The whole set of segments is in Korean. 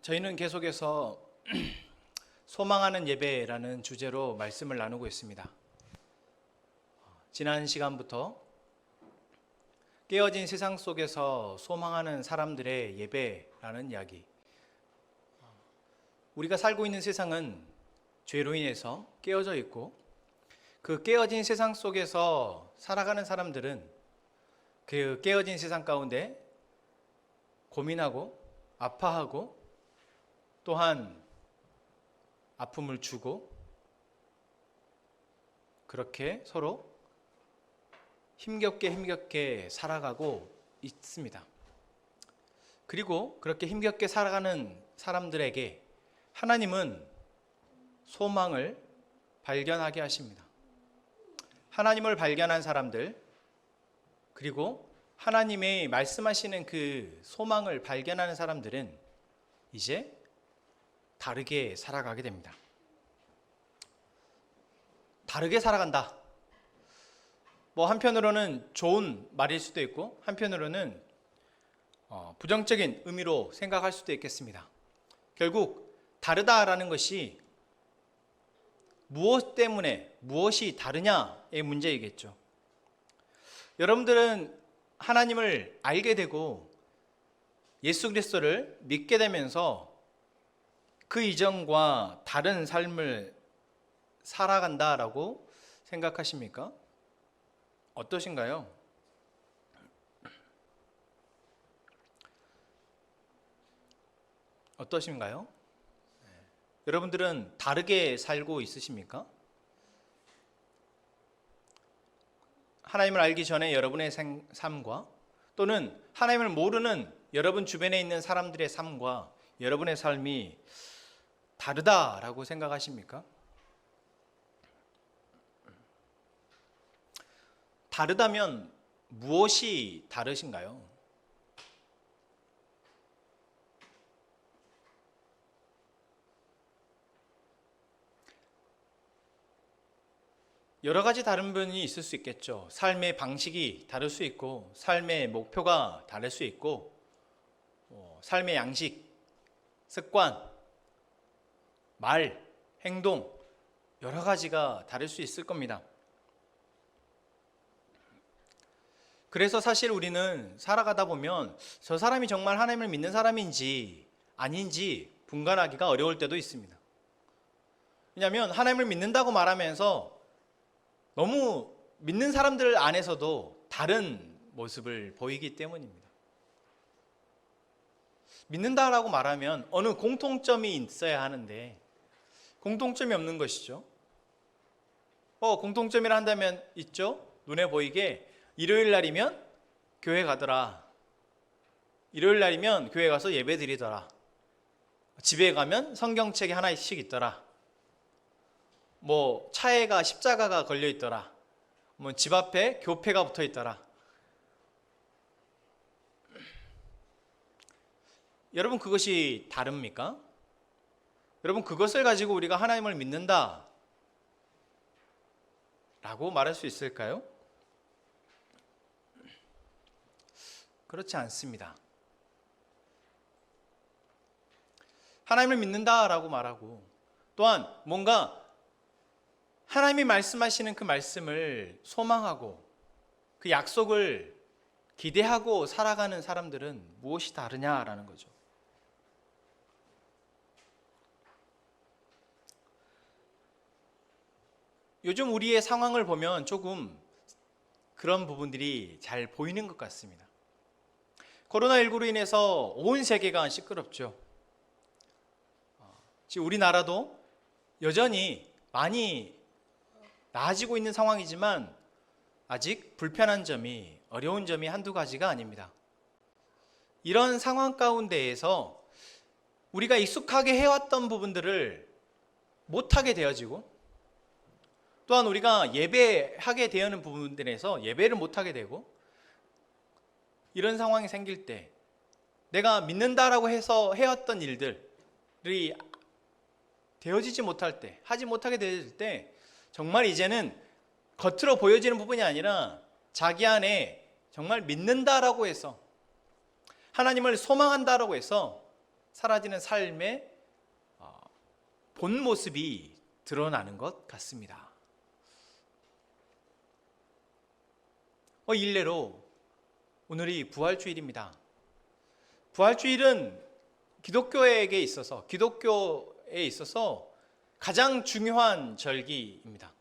저희는 계속해서 소망하는 예배라는 주제로 말씀을 나누고 있습니다. 지난 시간부터 깨어진 세상 속에서 소망하는 사람들의 예배라는 이야기. 우리가 살고 있는 세상은 죄로 인해서 깨어져 있고, 그 깨어진 세상 속에서 살아가는 사람들은 그 깨어진 세상 가운데 고민하고 아파하고 또한 아픔을 주고 그렇게 서로 힘겹게 살아가고 있습니다. 그리고 그렇게 힘겹게 살아가는 사람들에게 하나님은 소망을 발견하게 하십니다. 하나님을 발견한 사람들, 그리고 하나님의 말씀하시는 그 소망을 발견하는 사람들은 이제 다르게 살아가게 됩니다. 다르게 살아간다. 한편으로는 좋은 말일 수도 있고, 한편으로는 부정적인 의미로 생각할 수도 있겠습니다. 결국 다르다라는 것이 무엇 때문에, 무엇이 다르냐의 문제이겠죠. 여러분들은 하나님을 알게 되고 예수 그리스도를 믿게 되면서 그 이전과 다른 삶을 살아간다라고 생각하십니까? 어떠신가요? 어떠신가요? 여러분들은 다르게 살고 있으십니까? 하나님을 알기 전에 여러분의 삶과 또는 하나님을 모르는 여러분 주변에 있는 사람들의 삶과 여러분의 삶이 다르다라고 생각하십니까? 다르다면 무엇이 다르신가요? 여러 가지 다른 면이 있을 수 있겠죠. 삶의 방식이 다를 수 있고, 삶의 목표가 다를 수 있고, 삶의 양식, 습관, 말, 행동, 여러 가지가 다를 수 있을 겁니다. 그래서 사실 우리는 살아가다 보면 저 사람이 정말 하나님을 믿는 사람인지 아닌지 분간하기가 어려울 때도 있습니다. 왜냐하면 하나님을 믿는다고 말하면서 너무 믿는 사람들 안에서도 다른 모습을 보이기 때문입니다. 믿는다라고 말하면 어느 공통점이 있어야 하는데 공통점이 없는 것이죠. 공통점이라 한다면 있죠. 눈에 보이게 일요일 날이면 교회 가더라. 일요일 날이면 교회 가서 예배 드리더라. 집에 가면 성경책이 하나씩 있더라. 차에가 십자가가 걸려 있더라. 집 앞에 교패가 붙어 있더라. 여러분, 그것이 다릅니까? 여러분, 그것을 가지고 우리가 하나님을 믿는다 라고 말할 수 있을까요? 그렇지 않습니다. 하나님을 믿는다라고 말하고, 또한 뭔가 하나님이 말씀하시는 그 말씀을 소망하고 그 약속을 기대하고 살아가는 사람들은 무엇이 다르냐라는 거죠. 요즘 우리의 상황을 보면 조금 그런 부분들이 잘 보이는 것 같습니다. 코로나19로 인해서 온 세계가 시끄럽죠. 지금 우리나라도 여전히 많이 나아지고 있는 상황이지만 아직 불편한 점이, 어려운 점이 한두 가지가 아닙니다. 이런 상황 가운데에서 우리가 익숙하게 해왔던 부분들을 못하게 되어지고, 또한 우리가 예배하게 되는 부분들에서 예배를 못하게 되고, 이런 상황이 생길 때 내가 믿는다라고 해서 해왔던 일들이 되어지지 못할 때, 하지 못하게 될 때, 정말 이제는 겉으로 보여지는 부분이 아니라 자기 안에 정말 믿는다라고 해서, 하나님을 소망한다라고 해서 사라지는 삶의 본 모습이 드러나는 것 같습니다. 일례로 오늘이 부활주일입니다. 부활주일은 기독교에 있어서 가장 중요한 절기입니다.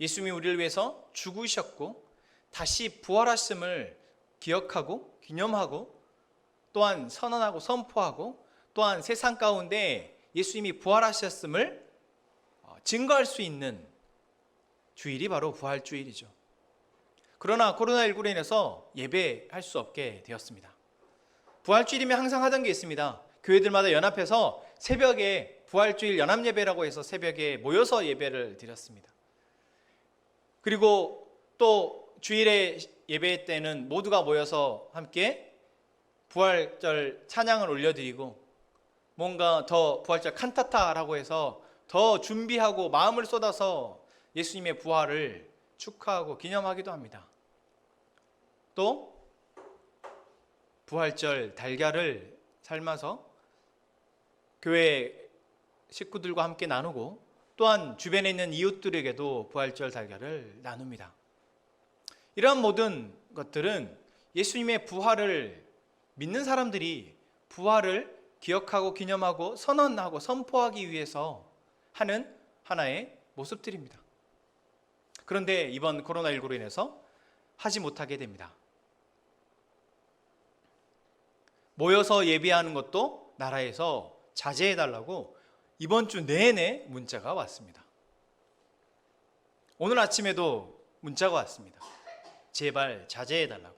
예수님이 우리를 위해서 죽으셨고 다시 부활하심을 기억하고 기념하고 또한 선언하고 선포하고 또한 세상 가운데 예수님이 부활하셨음을 증거할 수 있는 주일이 바로 부활주일이죠. 그러나 코로나19로 인해서 예배할 수 없게 되었습니다. 부활주일이면 항상 하던 게 있습니다. 교회들마다 연합해서 새벽에 부활주일 연합예배라고 해서 새벽에 모여서 예배를 드렸습니다. 그리고 또 주일에 예배 때는 모두가 모여서 함께 부활절 찬양을 올려드리고 뭔가 더 부활절 칸타타라고 해서 더 준비하고 마음을 쏟아서 예수님의 부활을 축하하고 기념하기도 합니다. 또 부활절 달걀을 삶아서 교회 식구들과 함께 나누고 또한 주변에 있는 이웃들에게도 부활절 달걀을 나눕니다. 이러한 모든 것들은 예수님의 부활을 믿는 사람들이 부활을 기억하고 기념하고 선언하고 선포하기 위해서 하는 하나의 모습들입니다. 그런데 이번 코로나19로 인해서 하지 못하게 됩니다. 모여서 예배하는 것도 나라에서 자제해달라고 이번 주 내내 문자가 왔습니다. 오늘 아침에도 문자가 왔습니다. 제발 자제해달라고.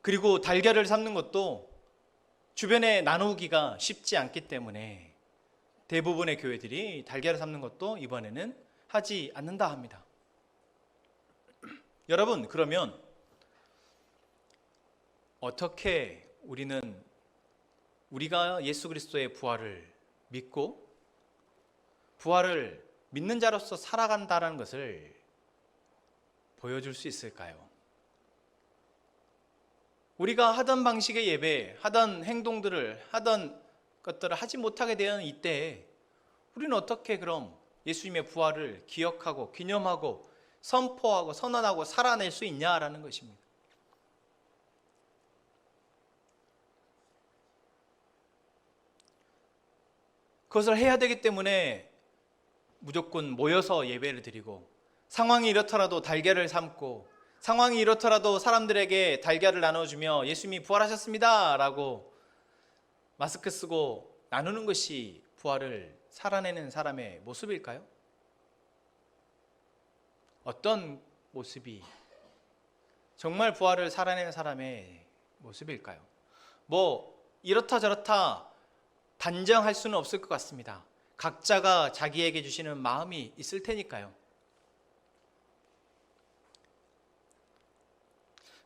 그리고 달걀을 삶는 것도 주변에 나누기가 쉽지 않기 때문에 대부분의 교회들이 달걀을 삶는 것도 이번에는 하지 않는다 합니다. 여러분, 그러면 어떻게 우리가 예수 그리스도의 부활을 믿고 부활을 믿는 자로서 살아간다는 것을 보여줄 수 있을까요? 우리가 하던 방식의 예배, 하던 행동들을, 하던 것들을 하지 못하게 되는 이때에 우리는 어떻게 그럼 예수님의 부활을 기억하고 기념하고 선포하고 선언하고 살아낼 수 있냐라는 것입니다. 그것을 해야 되기 때문에 무조건 모여서 예배를 드리고 상황이 이렇더라도 달걀을 삶고 상황이 이렇더라도 사람들에게 달걀을 나눠주며 예수님이 부활하셨습니다 라고 마스크 쓰고 나누는 것이 부활을 살아내는 사람의 모습일까요? 어떤 모습이 정말 부활을 살아내는 사람의 모습일까요? 이렇다 저렇다 단정할 수는 없을 것 같습니다. 각자가 자기에게 주시는 마음이 있을 테니까요.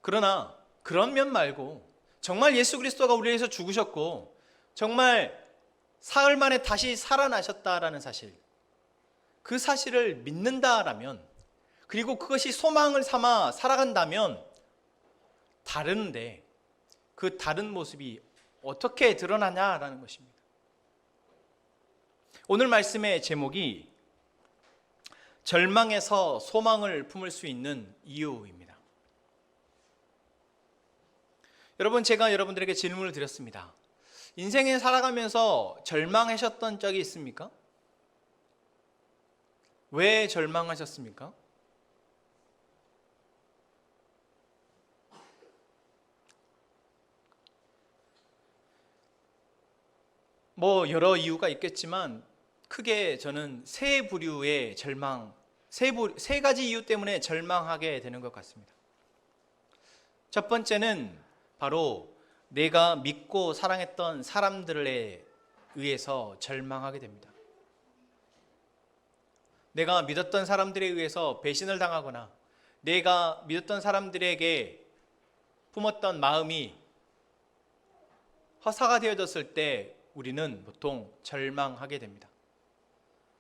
그러나 그런 면 말고 정말 예수 그리스도가 우리를 위해서 죽으셨고 정말 사흘 만에 다시 살아나셨다라는 사실, 그 사실을 믿는다라면, 그리고 그것이 소망을 삼아 살아간다면 다른데 그 다른 모습이 어떻게 드러나냐라는 것입니다. 오늘 말씀의 제목이 절망에서 소망을 품을 수 있는 이유입니다. 여러분, 제가 여러분들에게 질문을 드렸습니다. 인생에 살아가면서 절망하셨던 적이 있습니까? 왜 절망하셨습니까? 여러 이유가 있겠지만 크게 저는 세 부류의 절망, 세 가지 이유 때문에 절망하게 되는 것 같습니다. 첫 번째는 바로 내가 믿고 사랑했던 사람들에 의해서 절망하게 됩니다. 내가 믿었던 사람들에 의해서 배신을 당하거나 내가 믿었던 사람들에게 품었던 마음이 허사가 되어졌을 때 우리는 보통 절망하게 됩니다.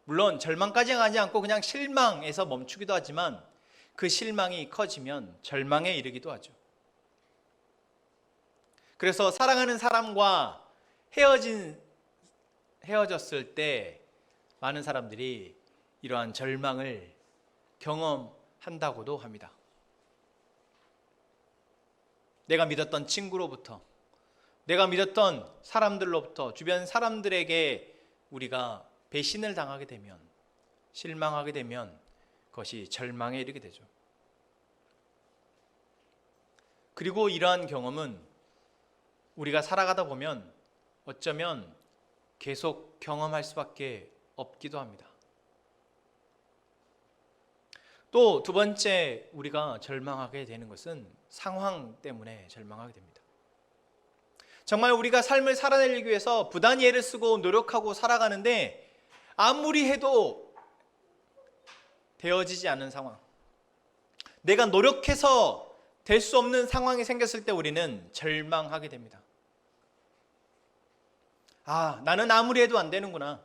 물론 절망까지 가지 않고 그냥 실망에서 멈추기도 하지만 그 실망이 커지면 절망에 이르기도 하죠. 그래서 사랑하는 사람과 헤어졌을 때 많은 사람들이 이러한 절망을 경험한다고도 합니다. 내가 믿었던 친구로부터, 내가 믿었던 사람들로부터, 주변 사람들에게 우리가 배신을 당하게 되면, 실망하게 되면 그것이 절망에 이르게 되죠. 그리고 이러한 경험은 우리가 살아가다 보면 어쩌면 계속 경험할 수밖에 없기도 합니다. 또 두 번째 우리가 절망하게 되는 것은 상황 때문에 절망하게 됩니다. 정말 우리가 삶을 살아내기 위해서 부단히 애를 쓰고 노력하고 살아가는데 아무리 해도 되어지지 않는 상황, 내가 노력해서 될 수 없는 상황이 생겼을 때 우리는 절망하게 됩니다. 아, 나는 아무리 해도 안 되는구나.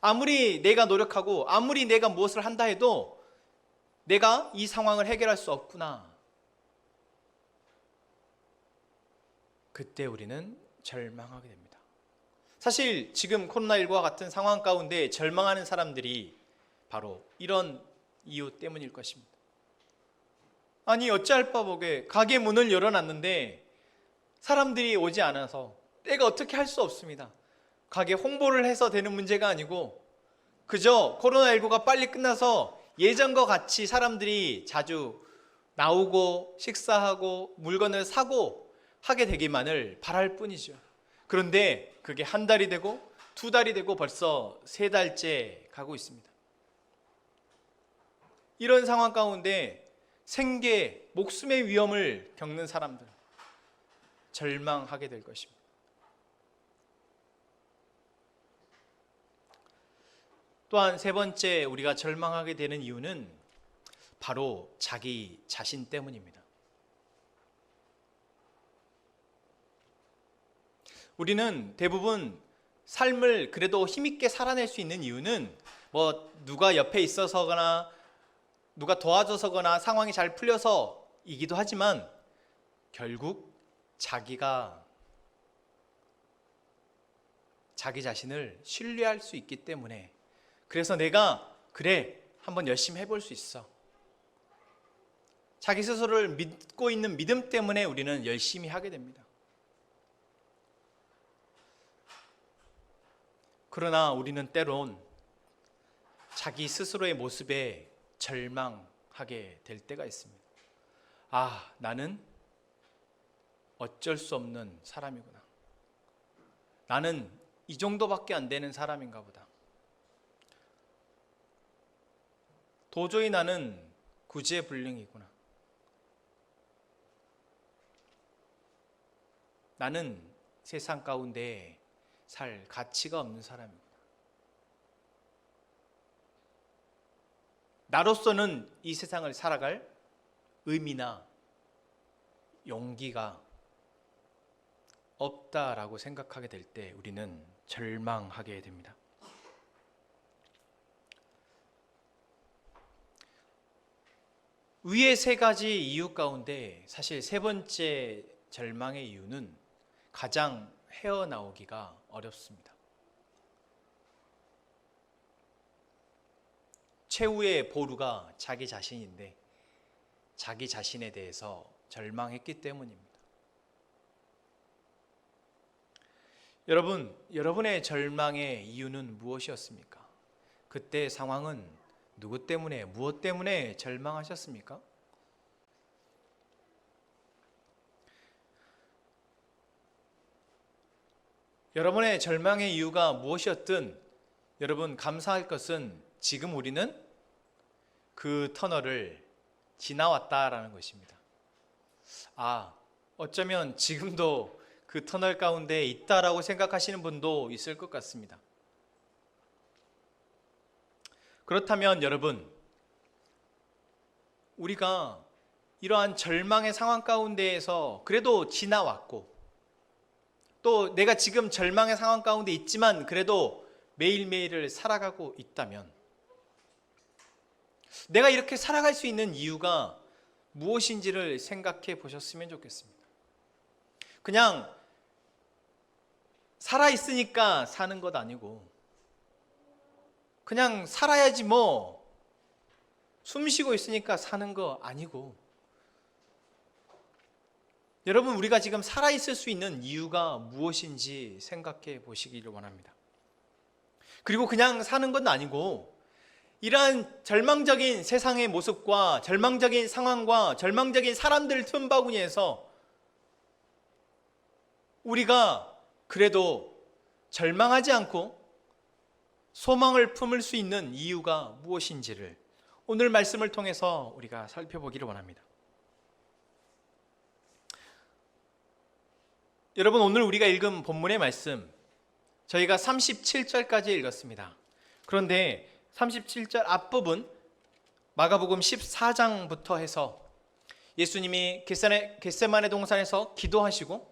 아무리 내가 노력하고 아무리 내가 무엇을 한다 해도 내가 이 상황을 해결할 수 없구나. 그때 우리는 절망하게 됩니다. 사실 지금 코로나19와 같은 상황 가운데 절망하는 사람들이 바로 이런 이유 때문일 것입니다. 아니 어찌할 바 보게 가게 문을 열어놨는데 사람들이 오지 않아서 내가 어떻게 할 수 없습니다. 가게 홍보를 해서 되는 문제가 아니고 그저 코로나19가 빨리 끝나서 예전과 같이 사람들이 자주 나오고 식사하고 물건을 사고 하게 되기만을 바랄 뿐이죠. 그런데 그게 한 달이 되고 두 달이 되고 벌써 세 달째 가고 있습니다. 이런 상황 가운데 생계, 목숨의 위험을 겪는 사람들 절망하게 될 것입니다. 또한 세 번째 우리가 절망하게 되는 이유는 바로 자기 자신 때문입니다. 우리는 대부분 삶을 그래도 힘있게 살아낼 수 있는 이유는 누가 옆에 있어서거나 누가 도와줘서거나 상황이 잘 풀려서이기도 하지만 결국 자기가 자기 자신을 신뢰할 수 있기 때문에, 그래서 내가 그래 한번 열심히 해볼 수 있어, 자기 스스로를 믿고 있는 믿음 때문에 우리는 열심히 하게 됩니다. 그러나 우리는 때론 자기 스스로의 모습에 절망하게 될 때가 있습니다. 아, 나는 어쩔 수 없는 사람이구나. 나는 이 정도밖에 안 되는 사람인가 보다. 도저히 나는 구제불능이구나. 나는 세상 가운데 살 가치가 없는 사람이구나. 나로서는 이 세상을 살아갈 의미나 용기가 없다라고 생각하게 될 때 우리는 절망하게 됩니다. 위의 세 가지 이유 가운데 사실 세 번째 절망의 이유는 가장 헤어나오기가 어렵습니다. 최후의 보루가 자기 자신인데 자기 자신에 대해서 절망했기 때문입니다. 여러분, 여러분의 절망의 이유는 무엇이었습니까? 그때 상황은 누구 때문에, 무엇 때문에 절망하셨습니까? 여러분의 절망의 이유가 무엇이었든 여러분 감사할 것은 지금 우리는 그 터널을 지나왔다라는 것입니다. 아, 어쩌면 지금도 그 터널 가운데 있다라고 생각하시는 분도 있을 것 같습니다. 그렇다면 여러분, 우리가 이러한 절망의 상황 가운데에서 그래도 지나왔고, 또 내가 지금 절망의 상황 가운데 있지만 그래도 매일매일을 살아가고 있다면, 내가 이렇게 살아갈 수 있는 이유가 무엇인지를 생각해 보셨으면 좋겠습니다. 그냥 살아있으니까 사는 것 아니고, 그냥 살아야지 뭐, 숨 쉬고 있으니까 사는 거 아니고, 여러분, 우리가 지금 살아있을 수 있는 이유가 무엇인지 생각해 보시기를 원합니다. 그리고 그냥 사는 건 아니고, 이러한 절망적인 세상의 모습과 절망적인 상황과 절망적인 사람들 틈바구니에서 우리가 그래도 절망하지 않고 소망을 품을 수 있는 이유가 무엇인지를 오늘 말씀을 통해서 우리가 살펴보기를 원합니다. 여러분, 오늘 우리가 읽은 본문의 말씀, 저희가 37절까지 읽었습니다. 그런데 37절 앞부분, 마가복음 14장부터 해서 예수님이 겟세마네 동산에서 기도하시고,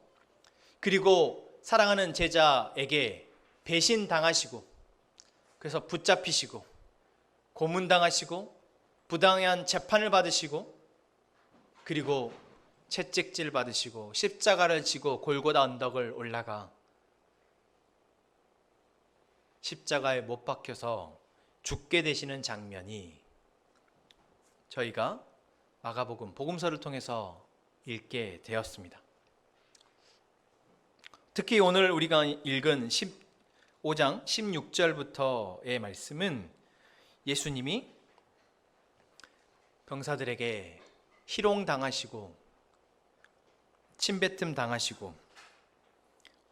그리고 사랑하는 제자에게 배신당하시고, 그래서 붙잡히시고, 고문당하시고, 부당한 재판을 받으시고, 그리고 채찍질 받으시고, 십자가를 지고 골고다 언덕을 올라가 십자가에 못 박혀서 죽게 되시는 장면이 저희가 마가복음 복음서를 통해서 읽게 되었습니다. 특히 오늘 우리가 읽은 15장 16절부터의 말씀은 예수님이 병사들에게 희롱당하시고 침뱉음 당하시고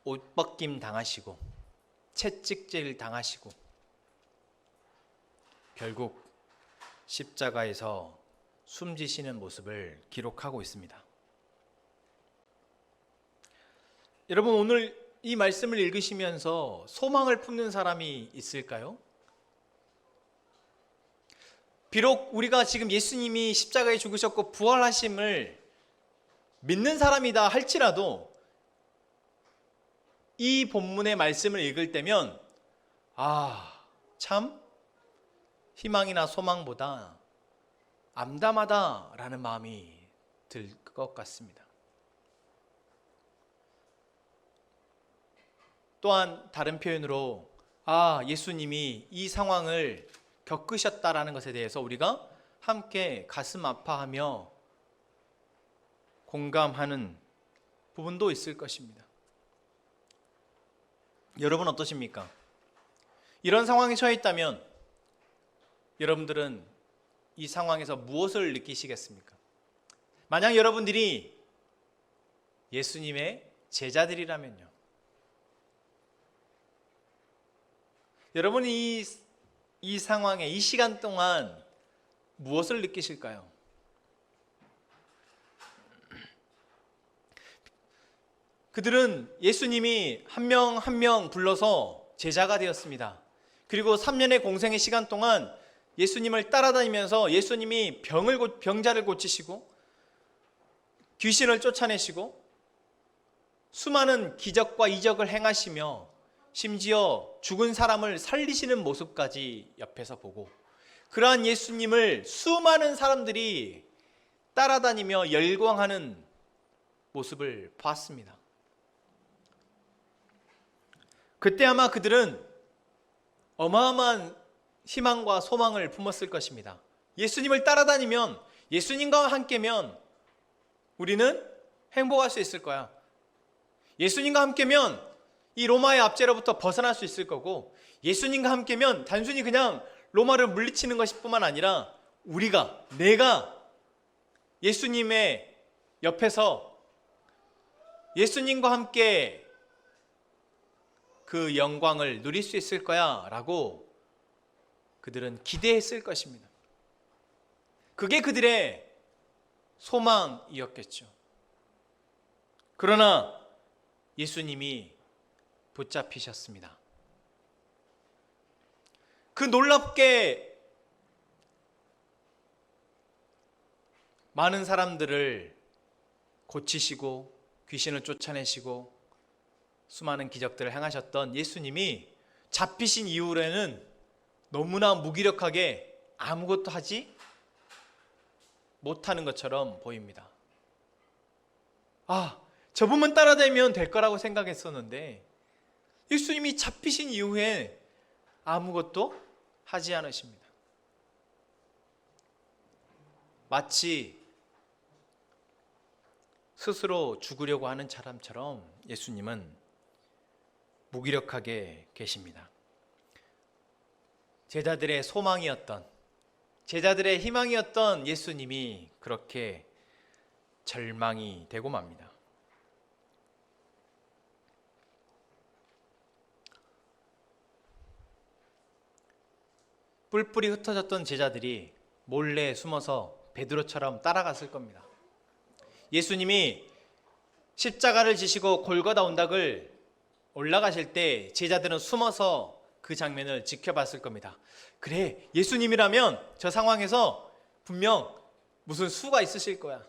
옷벗김 당하시고 채찍질 당하시고 결국 십자가에서 숨지시는 모습을 기록하고 있습니다. 여러분, 오늘 이 말씀을 읽으시면서 소망을 품는 사람이 있을까요? 비록 우리가 지금 예수님이 십자가에 죽으셨고 부활하심을 믿는 사람이다 할지라도 이 본문의 말씀을 읽을 때면 참 희망이나 소망보다 암담하다라는 마음이 들 것 같습니다. 또한 다른 표현으로 예수님이 이 상황을 겪으셨다라는 것에 대해서 우리가 함께 가슴 아파하며 공감하는 부분도 있을 것입니다. 여러분 어떠십니까? 이런 상황에 처해 있다면 여러분들은 이 상황에서 무엇을 느끼시겠습니까? 만약 여러분들이 예수님의 제자들이라면요, 여러분이 이 상황에 이 시간 동안 무엇을 느끼실까요? 그들은 예수님이 한 명 한 명 불러서 제자가 되었습니다. 그리고 3년의 공생의 시간 동안 예수님을 따라다니면서 예수님이 병자를 고치시고 귀신을 쫓아내시고 수많은 기적과 이적을 행하시며 심지어 죽은 사람을 살리시는 모습까지 옆에서 보고, 그러한 예수님을 수많은 사람들이 따라다니며 열광하는 모습을 봤습니다. 그때 아마 그들은 어마어마한 희망과 소망을 품었을 것입니다. 예수님을 따라다니면, 예수님과 함께면 우리는 행복할 수 있을 거야. 예수님과 함께면 이 로마의 압제로부터 벗어날 수 있을 거고, 예수님과 함께면 단순히 그냥 로마를 물리치는 것뿐만 아니라 내가 예수님의 옆에서 예수님과 함께 그 영광을 누릴 수 있을 거야 라고 그들은 기대했을 것입니다. 그게 그들의 소망이었겠죠. 그러나 예수님이 붙잡히셨습니다. 그 놀랍게 많은 사람들을 고치시고 귀신을 쫓아내시고 수많은 기적들을 행하셨던 예수님이 잡히신 이후에는 너무나 무기력하게 아무것도 하지 못하는 것처럼 보입니다. 저분만 따라다니면 될 거라고 생각했었는데 예수님이 잡히신 이후에 아무것도 하지 않으십니다. 마치 스스로 죽으려고 하는 사람처럼 예수님은 무기력하게 계십니다. 제자들의 소망이었던, 제자들의 희망이었던 예수님이 그렇게 절망이 되고 맙니다. 뿔뿔이 흩어졌던 제자들이 몰래 숨어서 베드로처럼 따라갔을 겁니다. 예수님이 십자가를 지시고 골고다 언덕을 올라가실 때 제자들은 숨어서 그 장면을 지켜봤을 겁니다. 그래, 예수님이라면 저 상황에서 분명 무슨 수가 있으실 거야.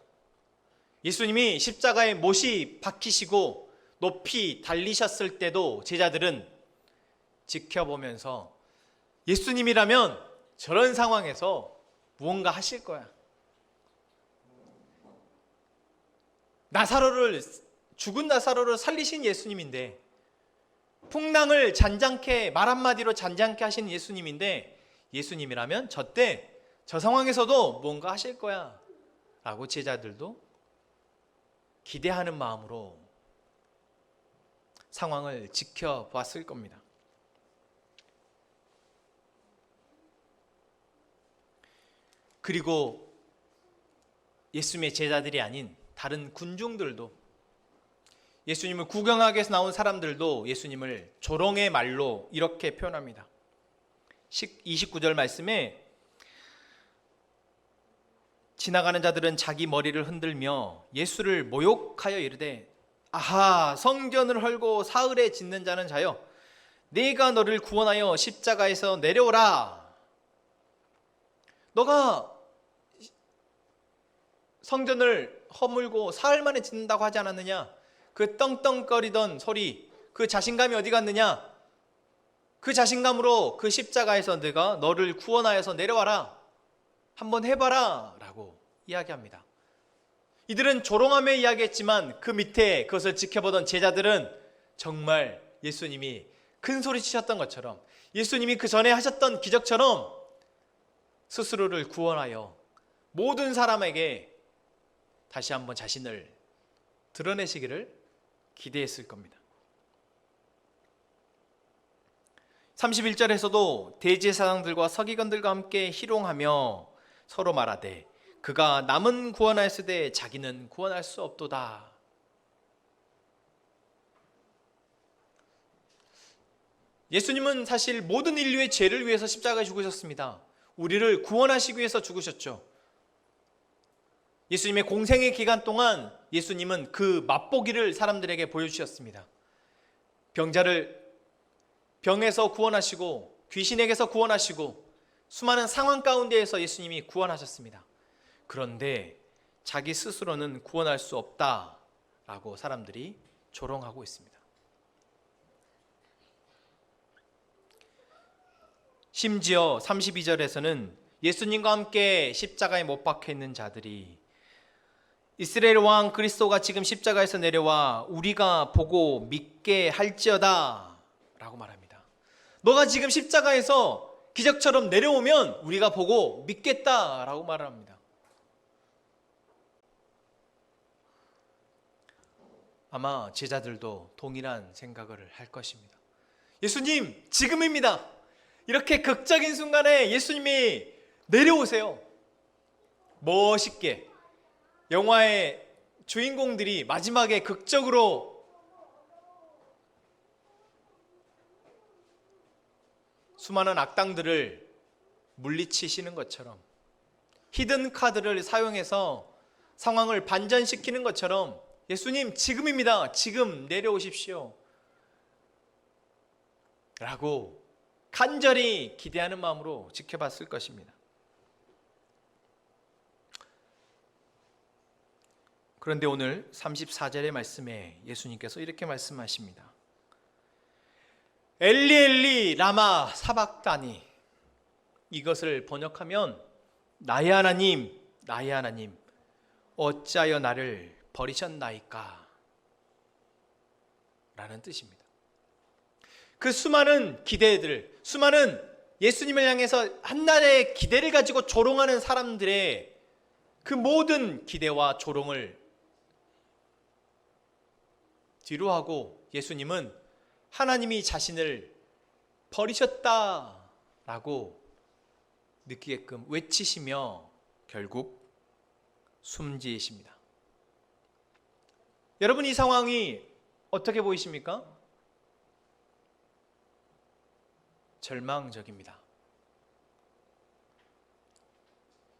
예수님이 십자가에 못이 박히시고 높이 달리셨을 때도 제자들은 지켜보면서 예수님이라면 저런 상황에서 무언가 하실 거야. 죽은 나사로를 살리신 예수님인데, 풍랑을 잔잔케, 말 한마디로 잔잔케 하신 예수님인데, 예수님이라면 저 상황에서도 무언가 하실 거야 라고 제자들도 기대하는 마음으로 상황을 지켜봤을 겁니다. 그리고 예수님의 제자들이 아닌 다른 군중들도, 예수님을 구경하기 위해서 나온 사람들도 예수님을 조롱의 말로 이렇게 표현합니다. 29절 말씀에 지나가는 자들은 자기 머리를 흔들며 예수를 모욕하여 이르되, 아하, 성전을 헐고 사흘에 짓는 자는 자여, 내가 너를 구원하여 십자가에서 내려오라. 너가 성전을 허물고 사흘 만에 짓는다고 하지 않았느냐? 그 떵떵거리던 소리, 그 자신감이 어디 갔느냐? 그 자신감으로 그 십자가에서 내가 너를 구원하여서 내려와라, 한번 해봐라 라고 이야기합니다. 이들은 조롱하며 이야기했지만 그 밑에 그것을 지켜보던 제자들은 정말 예수님이 큰 소리 치셨던 것처럼, 예수님이 그 전에 하셨던 기적처럼 스스로를 구원하여 모든 사람에게 다시 한번 자신을 드러내시기를 기대했을 겁니다. 31절에서도 대제사장들과 서기관들과 함께 희롱하며 서로 말하되, 그가 남은 구원하였으되 자기는 구원할 수 없도다. 예수님은 사실 모든 인류의 죄를 위해서 십자가에 죽으셨습니다. 우리를 구원하시기 위해서 죽으셨죠. 예수님의 공생의 기간 동안 예수님은 그 맛보기를 사람들에게 보여주셨습니다. 병자를 병에서 구원하시고 귀신에게서 구원하시고 수많은 상황 가운데에서 예수님이 구원하셨습니다. 그런데 자기 스스로는 구원할 수 없다라고 사람들이 조롱하고 있습니다. 심지어 32절에서는 예수님과 함께 십자가에 못 박혀 있는 자들이, 이스라엘 왕 그리스도가 지금 십자가에서 내려와 우리가 보고 믿게 할지어다 라고 말합니다. 너가 지금 십자가에서 기적처럼 내려오면 우리가 보고 믿겠다라고 말을 합니다. 아마 제자들도 동일한 생각을 할 것입니다. 예수님, 지금입니다. 이렇게 극적인 순간에 예수님이 내려오세요. 멋있게. 영화의 주인공들이 마지막에 극적으로 수많은 악당들을 물리치시는 것처럼, 히든 카드를 사용해서 상황을 반전시키는 것처럼, 예수님 지금입니다. 지금 내려오십시오 라고 간절히 기대하는 마음으로 지켜봤을 것입니다. 그런데 오늘 34절의 말씀에 예수님께서 이렇게 말씀하십니다. 엘리 엘리 라마 사박다니. 이것을 번역하면 나의 하나님 나의 하나님, 어찌하여 나를 버리셨나이까? 라는 뜻입니다. 그 수많은 기대들, 수많은 예수님을 향해서 한날의 기대를 가지고 조롱하는 사람들의 그 모든 기대와 조롱을 뒤로 하고 예수님은 하나님이 자신을 버리셨다라고 느끼게끔 외치시며 결국 숨지십니다. 여러분, 이 상황이 어떻게 보이십니까? 절망적입니다.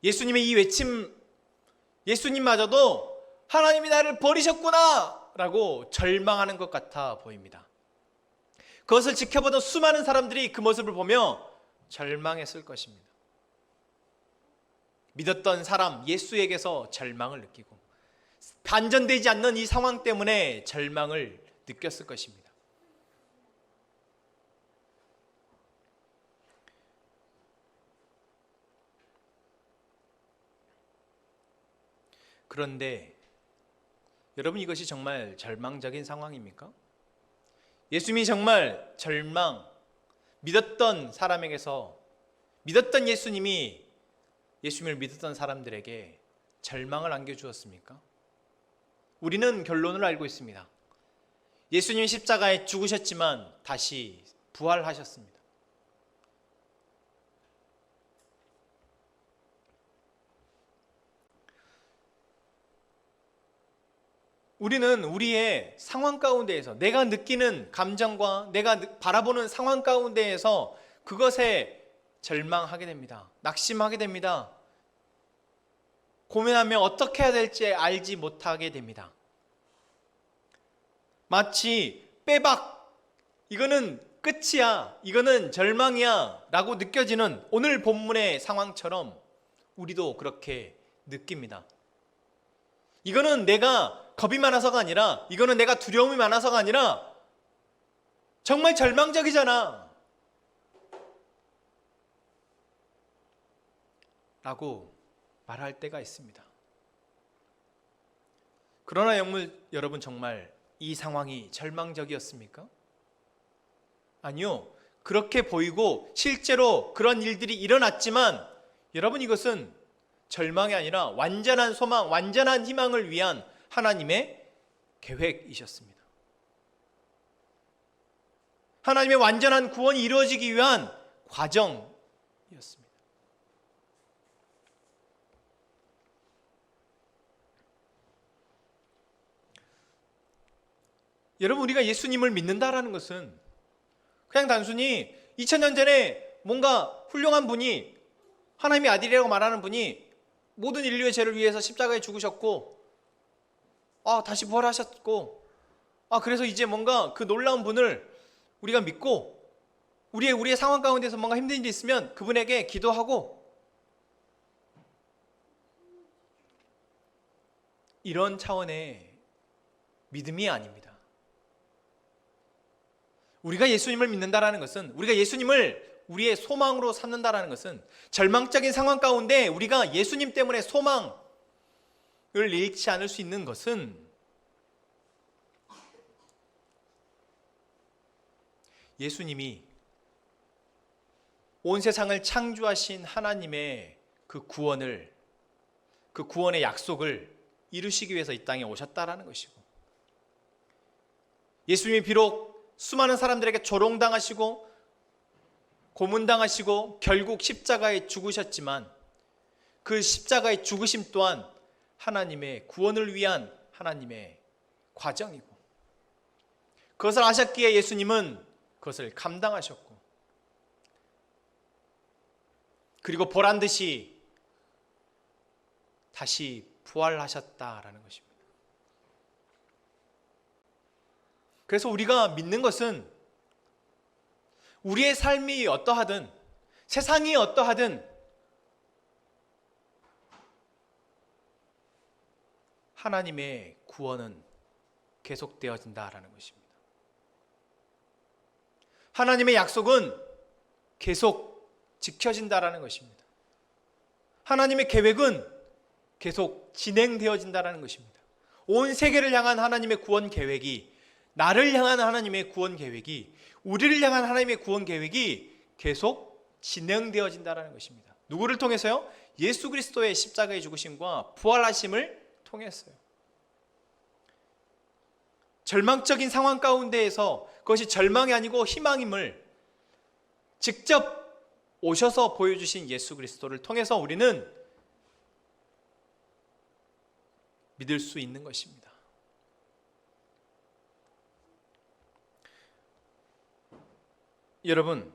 예수님의 이 외침, 예수님마저도 하나님이 나를 버리셨구나 라고 절망하는 것 같아 보입니다. 그것을 지켜보던 수많은 사람들이 그 모습을 보며 절망했을 것입니다. 믿었던 사람 예수에게서 절망을 느끼고 반전되지 않는 이 상황 때문에 절망을 느꼈을 것입니다. 그런데 여러분, 이것이 정말 절망적인 상황입니까? 예수님이 정말 믿었던 사람에게서, 믿었던 예수님이 예수님을 믿었던 사람들에게 절망을 안겨주었습니까? 우리는 결론을 알고 있습니다. 예수님이 십자가에 죽으셨지만 다시 부활하셨습니다. 우리는 우리의 상황 가운데에서, 내가 느끼는 감정과 내가 바라보는 상황 가운데에서 그것에 절망하게 됩니다. 낙심하게 됩니다. 고민하며 어떻게 해야 될지 알지 못하게 됩니다. 마치 빼박, 이거는 끝이야, 이거는 절망이야 라고 느껴지는 오늘 본문의 상황처럼 우리도 그렇게 느낍니다. 이거는 내가 겁이 많아서가 아니라, 이거는 내가 두려움이 많아서가 아니라 정말 절망적이잖아 라고 말할 때가 있습니다. 그러나 여러분, 정말 이 상황이 절망적이었습니까? 아니요. 그렇게 보이고 실제로 그런 일들이 일어났지만 여러분, 이것은 절망이 아니라 완전한 소망, 완전한 희망을 위한 하나님의 계획이셨습니다. 하나님의 완전한 구원이 이루어지기 위한 과정이었습니다. 여러분, 우리가 예수님을 믿는다라는 것은 그냥 단순히 2000년 전에 뭔가 훌륭한 분이, 하나님의 아들이라고 말하는 분이 모든 인류의 죄를 위해서 십자가에 죽으셨고 다시 부활하셨고 그래서 이제 뭔가 그 놀라운 분을 우리가 믿고 우리의 상황 가운데서 뭔가 힘든 일이 있으면 그분에게 기도하고, 이런 차원의 믿음이 아닙니다. 우리가 예수님을 믿는다라는 것은, 우리가 예수님을 우리의 소망으로 삼는다라는 것은, 절망적인 상황 가운데 우리가 예수님 때문에 소망을 잃지 않을 수 있는 것은 예수님이 온 세상을 창조하신 하나님의 그 구원의 약속을 이루시기 위해서 이 땅에 오셨다라는 것이고, 예수님이 비록 수많은 사람들에게 조롱당하시고 고문당하시고 결국 십자가에 죽으셨지만 그 십자가의 죽으심 또한 하나님의 구원을 위한 하나님의 과정이고, 그것을 아셨기에 예수님은 그것을 감당하셨고, 그리고 보란듯이 다시 부활하셨다라는 것입니다. 그래서 우리가 믿는 것은 우리의 삶이 어떠하든, 세상이 어떠하든 하나님의 구원은 계속되어진다라는 것입니다. 하나님의 약속은 계속 지켜진다라는 것입니다. 하나님의 계획은 계속 진행되어진다는 것입니다. 온 세계를 향한 하나님의 구원 계획이, 나를 향한 하나님의 구원 계획이, 우리를 향한 하나님의 구원 계획이 계속 진행되어진다는 것입니다. 누구를 통해서요? 예수 그리스도의 십자가의 죽으심과 부활하심을 통했어요. 절망적인 상황 가운데에서 그것이 절망이 아니고 희망임을 직접 오셔서 보여주신 예수 그리스도를 통해서 우리는 믿을 수 있는 것입니다. 여러분,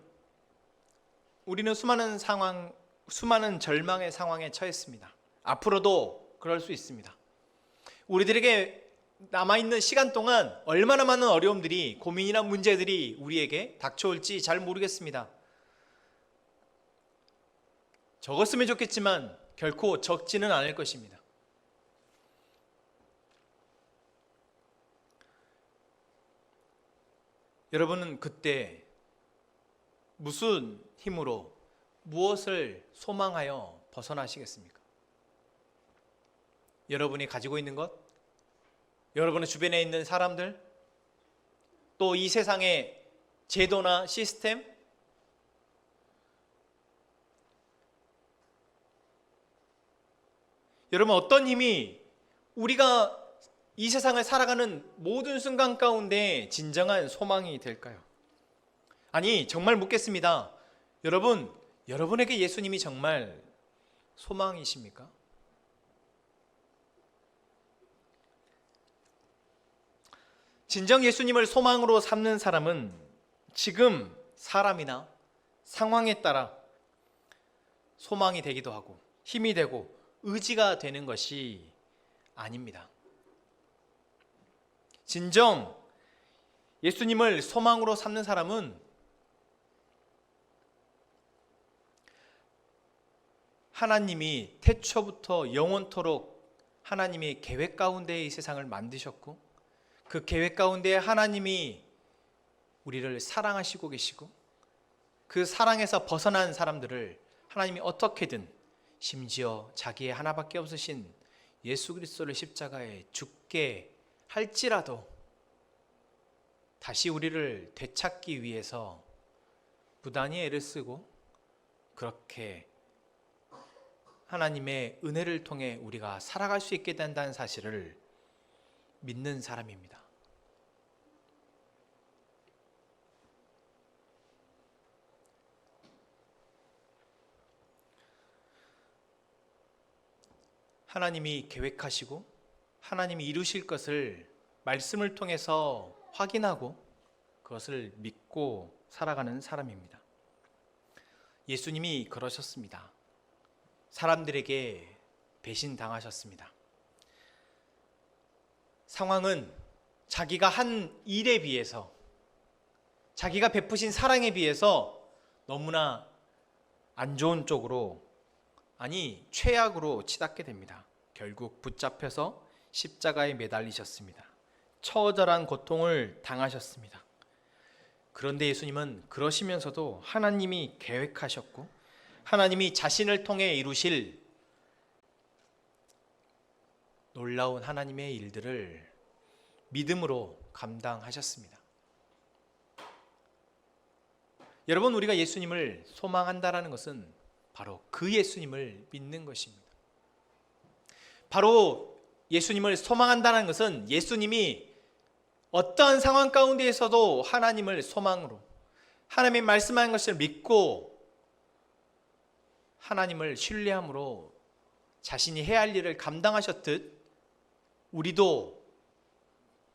우리는 수많은 절망의 상황에 처했습니다. 앞으로도 그럴 수 있습니다. 우리들에게 남아있는 시간 동안 얼마나 많은 어려움들이, 고민이나 문제들이 우리에게 닥쳐올지 잘 모르겠습니다. 적었으면 좋겠지만 결코 적지는 않을 것입니다. 여러분은 그때 무슨 힘으로, 무엇을 소망하여 벗어나시겠습니까? 여러분이 가지고 있는 것, 여러분의 주변에 있는 사람들, 또 이 세상의 제도나 시스템, 여러분 어떤 힘이 우리가 이 세상을 살아가는 모든 순간 가운데 진정한 소망이 될까요? 아니, 정말 묻겠습니다. 여러분에게 예수님이 정말 소망이십니까? 진정 예수님을 소망으로 삼는 사람은 지금 사람이나 상황에 따라 소망이 되기도 하고 힘이 되고 의지가 되는 것이 아닙니다. 진정 예수님을 소망으로 삼는 사람은 하나님이 태초부터 영원토록 하나님의 계획 가운데 이 세상을 만드셨고, 그 계획 가운데 하나님이 우리를 사랑하시고 계시고, 그 사랑에서 벗어난 사람들을 하나님이 어떻게든, 심지어 자기의 하나밖에 없으신 예수 그리스도를 십자가에 죽게 할지라도 다시 우리를 되찾기 위해서 부단히 애를 쓰고, 그렇게 하나님의 은혜를 통해 우리가 살아갈 수 있게 된다는 사실을 믿는 사람입니다. 하나님이 계획하시고 하나님이 이루실 것을 말씀을 통해서 확인하고 그것을 믿고 살아가는 사람입니다. 예수님이 그러셨습니다. 사람들에게 배신당하셨습니다. 상황은 자기가 한 일에 비해서, 자기가 베푸신 사랑에 비해서 너무나 안 좋은 쪽으로, 아니 최악으로 치닫게 됩니다. 결국 붙잡혀서 십자가에 매달리셨습니다. 처절한 고통을 당하셨습니다. 그런데 예수님은 그러시면서도 하나님이 계획하셨고 하나님이 자신을 통해 이루실 놀라운 하나님의 일들을 믿음으로 감당하셨습니다. 여러분, 우리가 예수님을 소망한다라는 것은 바로 그 예수님을 믿는 것입니다. 바로 예수님을 소망한다는 것은 예수님이 어떠한 상황 가운데에서도 하나님을 소망으로, 하나님의 말씀하는 것을 믿고 하나님을 신뢰함으로 자신이 해야 할 일을 감당하셨듯 우리도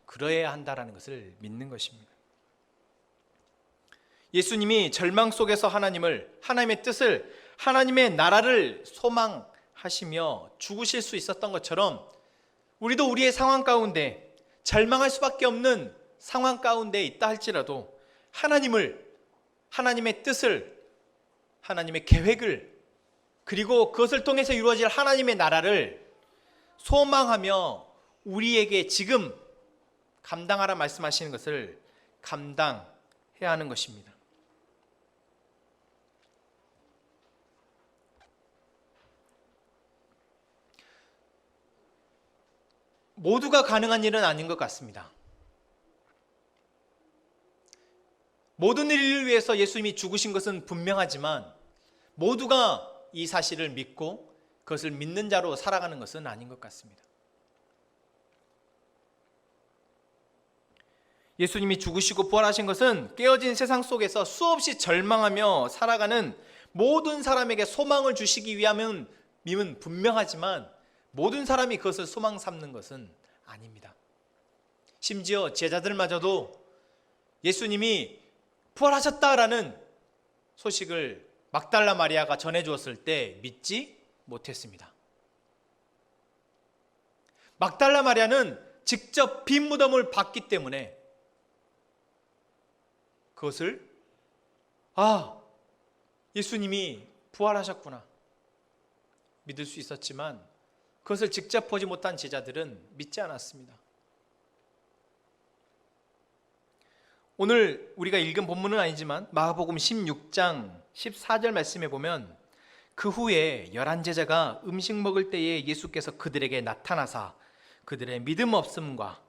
그러해야 한다는 것을 믿는 것입니다. 예수님이 절망 속에서 하나님의 뜻을, 하나님의 나라를 소망하시며 죽으실 수 있었던 것처럼 우리도 우리의 상황 가운데, 절망할 수밖에 없는 상황 가운데 있다 할지라도 하나님의 뜻을, 하나님의 계획을, 그리고 그것을 통해서 이루어질 하나님의 나라를 소망하며 우리에게 지금 감당하라 말씀하시는 것을 감당해야 하는 것입니다. 모두가 가능한 일은 아닌 것 같습니다. 모든 일을 위해서 예수님이 죽으신 것은 분명하지만 모두가 이 사실을 믿고 그것을 믿는 자로 살아가는 것은 아닌 것 같습니다. 예수님이 죽으시고 부활하신 것은 깨어진 세상 속에서 수없이 절망하며 살아가는 모든 사람에게 소망을 주시기 위함은 분명하지만 모든 사람이 그것을 소망 삼는 것은 아닙니다. 심지어 제자들마저도 예수님이 부활하셨다라는 소식을 막달라 마리아가 전해주었을 때 믿지 못했습니다. 막달라 마리아는 직접 빈 무덤을 봤기 때문에 그것을 예수님이 부활하셨구나 믿을 수 있었지만 그것을 직접 보지 못한 제자들은 믿지 않았습니다. 오늘 우리가 읽은 본문은 아니지만 마가복음 16장 14절 말씀에 보면 그 후에 11제자가 음식 먹을 때에 예수께서 그들에게 나타나사 그들의 믿음 없음과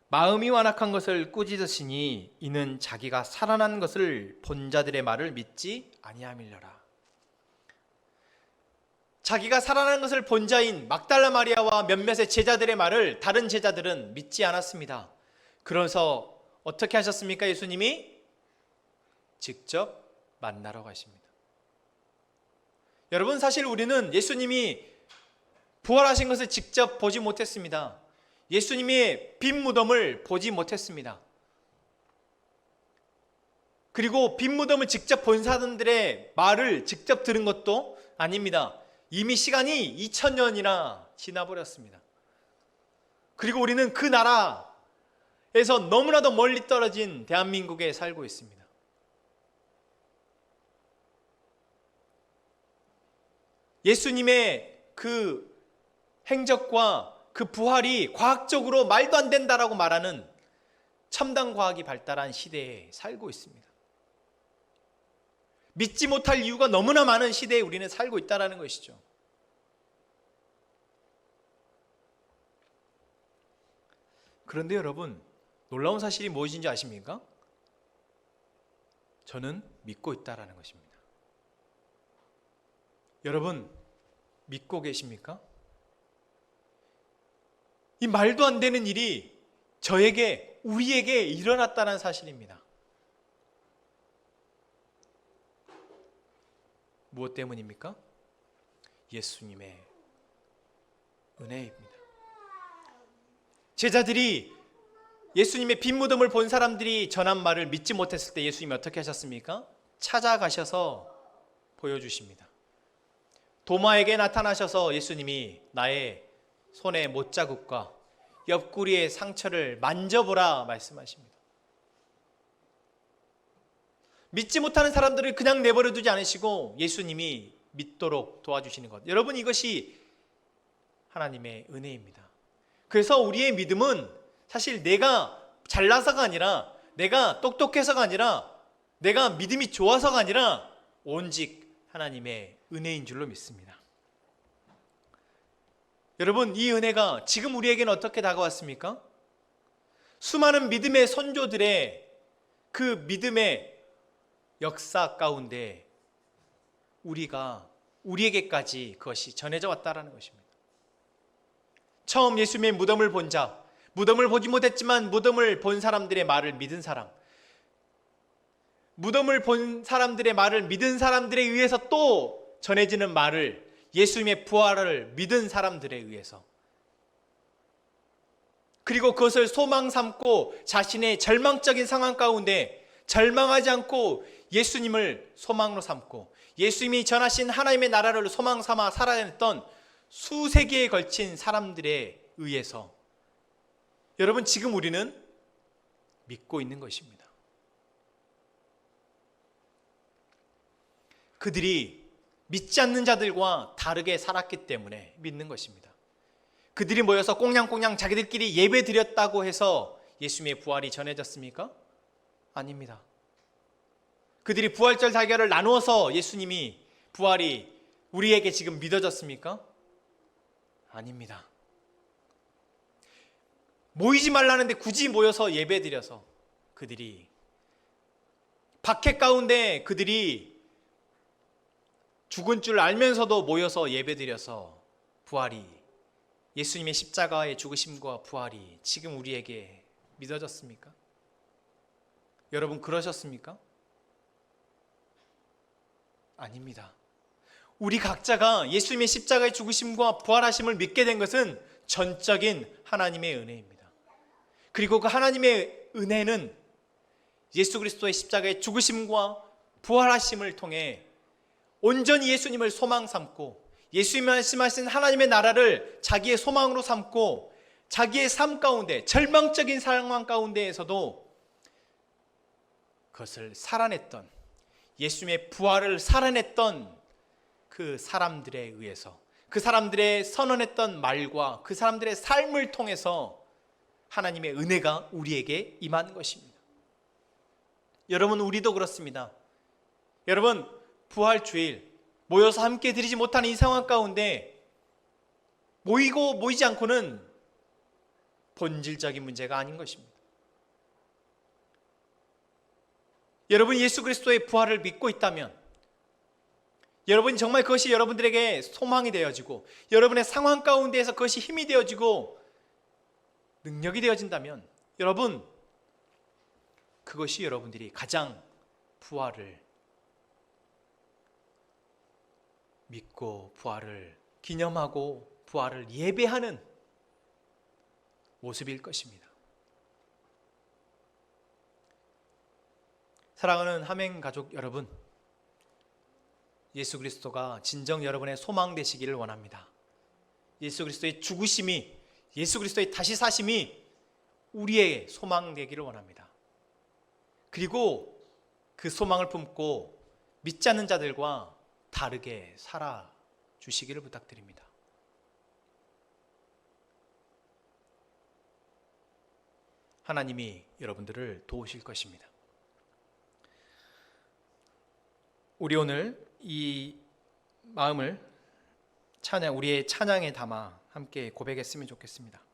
마음이 완악한 것을 꾸짖으시니 이는 자기가 살아난 것을 본 자들의 말을 믿지 아니함이려라. 자기가 살아난 것을 본 자인 막달라 마리아와 몇몇의 제자들의 말을 다른 제자들은 믿지 않았습니다. 그래서 어떻게 하셨습니까? 예수님이 직접 만나러 가십니다. 여러분, 사실 우리는 예수님이 부활하신 것을 직접 보지 못했습니다. 예수님의 빈 무덤을 보지 못했습니다. 그리고 빈 무덤을 직접 본 사람들의 말을 직접 들은 것도 아닙니다. 이미 시간이 2000년이나 지나버렸습니다. 그리고 우리는 그 나라에서 너무나도 멀리 떨어진 대한민국에 살고 있습니다. 예수님의 그 행적과 그 부활이 과학적으로 말도 안 된다라고 말하는 첨단 과학이 발달한 시대에 살고 있습니다. 믿지 못할 이유가 너무나 많은 시대에 우리는 살고 있다는 것이죠. 그런데 여러분, 놀라운 사실이 무엇인지 아십니까? 저는 믿고 있다는 것입니다. 여러분, 믿고 계십니까? 이 말도 안 되는 일이 저에게, 우리에게 일어났다는 사실입니다. 무엇 때문입니까? 예수님의 은혜입니다. 제자들이 예수님의 빈 무덤을 본 사람들이 전한 말을 믿지 못했을 때 예수님이 어떻게 하셨습니까? 찾아가셔서 보여주십니다. 도마에게 나타나셔서 예수님이 나의 손에 못자국과 옆구리의 상처를 만져보라 말씀하십니다. 믿지 못하는 사람들을 그냥 내버려 두지 않으시고 예수님이 믿도록 도와주시는 것. 여러분, 이것이 하나님의 은혜입니다. 그래서 우리의 믿음은 사실 내가 잘나서가 아니라, 내가 똑똑해서가 아니라, 내가 믿음이 좋아서가 아니라 오직 하나님의 은혜인 줄로 믿습니다. 여러분, 이 은혜가 지금 우리에게는 어떻게 다가왔습니까? 수많은 믿음의 선조들의 그 믿음의 역사 가운데 우리에게까지 그것이 전해져 왔다는 것입니다. 처음 예수님의 무덤을 본 자, 무덤을 보지 못했지만 무덤을 본 사람들의 말을 믿은 사람, 무덤을 본 사람들의 말을 믿은 사람들에 의해서 또 전해지는 말을, 예수님의 부활을 믿은 사람들에 의해서, 그리고 그것을 소망 삼고 자신의 절망적인 상황 가운데 절망하지 않고 예수님을 소망으로 삼고 예수님이 전하신 하나님의 나라를 소망 삼아 살아냈던 수세기에 걸친 사람들에 의해서 여러분, 지금 우리는 믿고 있는 것입니다. 그들이 믿지 않는 자들과 다르게 살았기 때문에 믿는 것입니다. 그들이 모여서 꽁냥꽁냥 자기들끼리 예배 드렸다고 해서 예수님의 부활이 전해졌습니까? 아닙니다. 그들이 부활절 달걀을 나누어서 예수님이 부활이 우리에게 지금 믿어졌습니까? 아닙니다. 모이지 말라는데 굳이 모여서 예배드려서 그들이 박해 가운데 그들이 죽은 줄 알면서도 모여서 예배드려서 부활이, 예수님의 십자가의 죽으심과 부활이 지금 우리에게 믿어졌습니까? 여러분 그러셨습니까? 아닙니다. 우리 각자가 예수님의 십자가의 죽으심과 부활하심을 믿게 된 것은 전적인 하나님의 은혜입니다. 그리고 그 하나님의 은혜는 예수 그리스도의 십자가의 죽으심과 부활하심을 통해 온전히 예수님을 소망 삼고 예수님 말씀하신 하나님의 나라를 자기의 소망으로 삼고 자기의 삶 가운데, 절망적인 상황 가운데에서도 그것을 살아냈던, 예수님의 부활을 살아냈던 그 사람들에 의해서, 그 사람들의 선언했던 말과 그 사람들의 삶을 통해서 하나님의 은혜가 우리에게 임한 것입니다. 여러분, 우리도 그렇습니다. 여러분, 부활주일 모여서 함께 드리지 못하는 이 상황 가운데 모이고 모이지 않고는 본질적인 문제가 아닌 것입니다. 여러분, 예수 그리스도의 부활을 믿고 있다면, 여러분 정말 그것이 여러분들에게 소망이 되어지고 여러분의 상황 가운데에서 그것이 힘이 되어지고 능력이 되어진다면, 여러분 그것이 여러분들이 가장 부활을 믿고 부활을 기념하고 부활을 예배하는 모습일 것입니다. 사랑하는 함행 가족 여러분, 예수 그리스도가 진정 여러분의 소망 되시기를 원합니다. 예수 그리스도의 죽으심이, 예수 그리스도의 다시 사심이 우리의 소망 되기를 원합니다. 그리고 그 소망을 품고 믿지 않는 자들과 다르게 살아주시기를 부탁드립니다. 하나님이 여러분들을 도우실 것입니다. 우리 오늘 이 마음을 우리의 찬양에 담아 함께 고백했으면 좋겠습니다.